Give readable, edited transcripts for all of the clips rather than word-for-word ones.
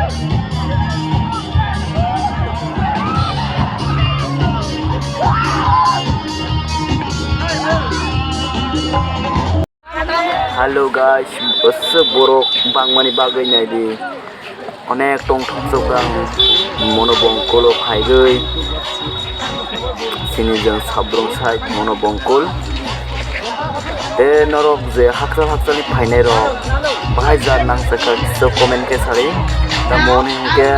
Halo guys, borok bangmani bagay naidi onek tong thokjokang monobongkol phaigoi sini jang sabrong sai monobongkol te norok je hakjal hakjal ni phainai rok bahai jar nangsaka so comment ke sari ta moni ke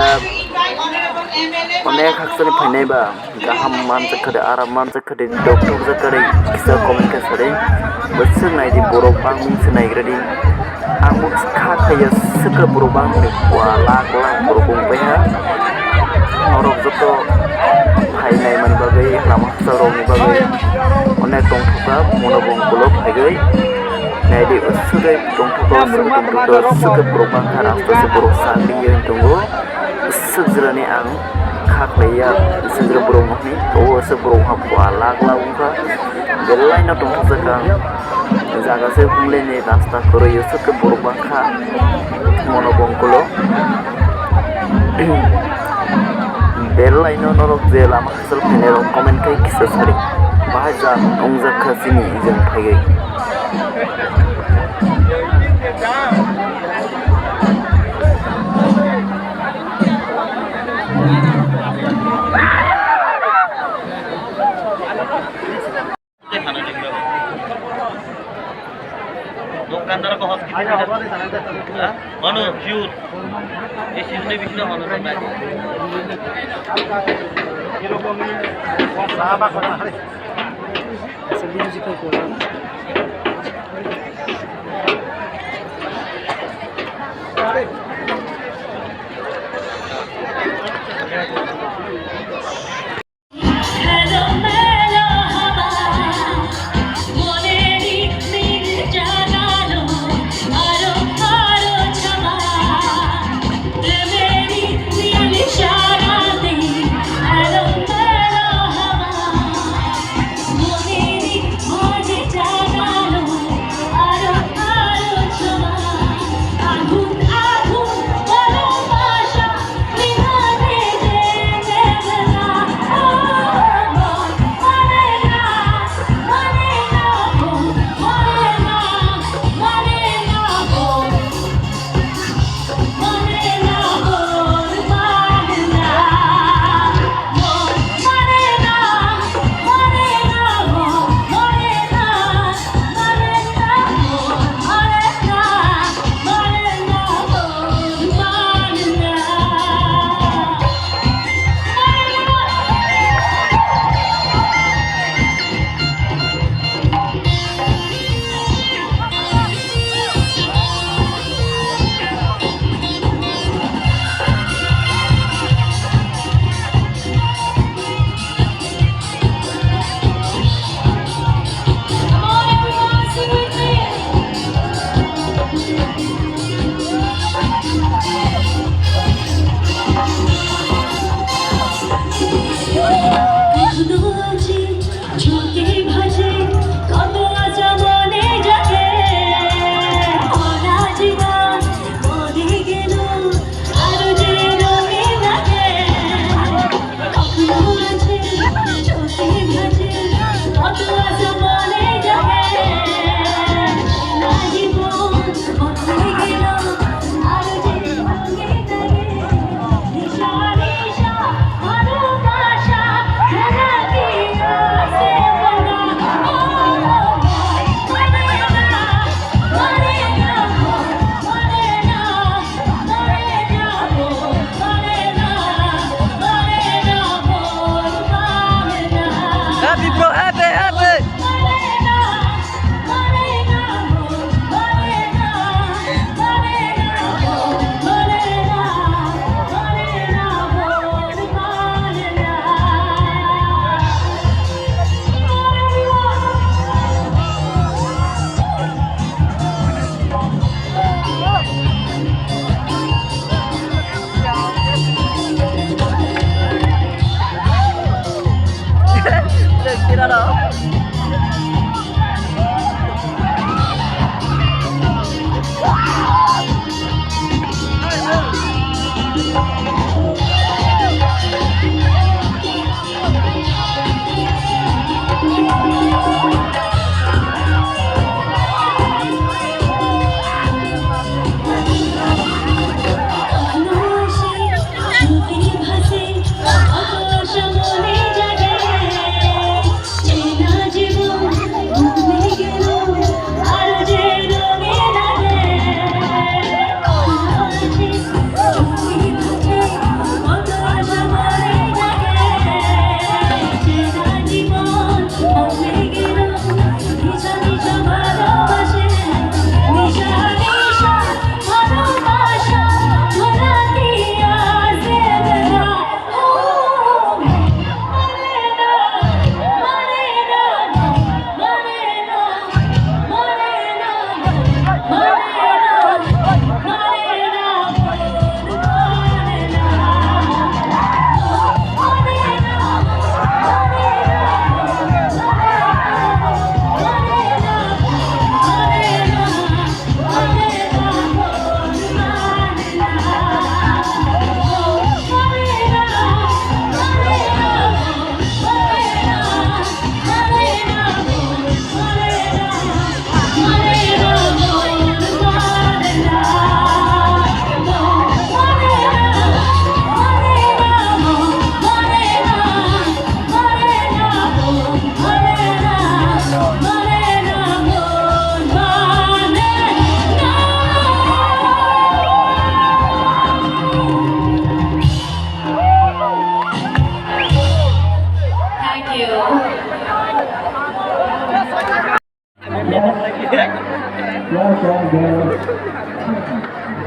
onek hakjal ni phainai ba gaham manjakade aram manjakade doktor jakade so comment ke sari besok naidi borok bangmung senaigradi angmuk kha khaya sekre borok bangmuni wa lak lak borok bungpeha norok joto phainai mani bagai lama sarong ni bagai onek tongthoka monobongkolo phaigoi naidi usudai tongthoka sekre borok bangkha rasta se borok saliye tongo sejrani ang khaklaya sejra borok mohni o se borok ha wa lak lak ungkha belai na tongthokjakang jaga se humleni rasta koroyo sekre borok bangkha monobongkolo belai no norok je lama hasal phainai rok comment kai kisa sari bahai jan ongjakha sini jeng phaigoi দোকানদার কো hospital অনু pure এই সিজনে বিক্রি হলো না এরকম সাহাবা করা আরে আচ্ছা মিউজিক করো আরে Money, money,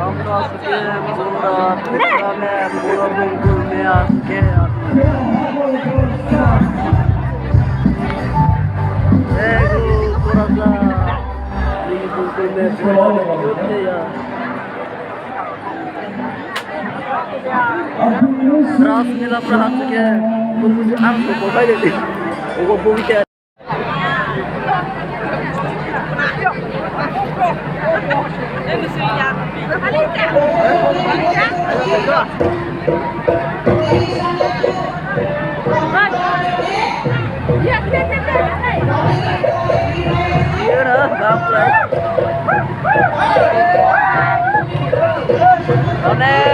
আমরা আজকে গ্রামে বড় বঙ্কুল নিয়ে আজকে Ras nila prahat ke kumpul am ko kotai de ko bogite One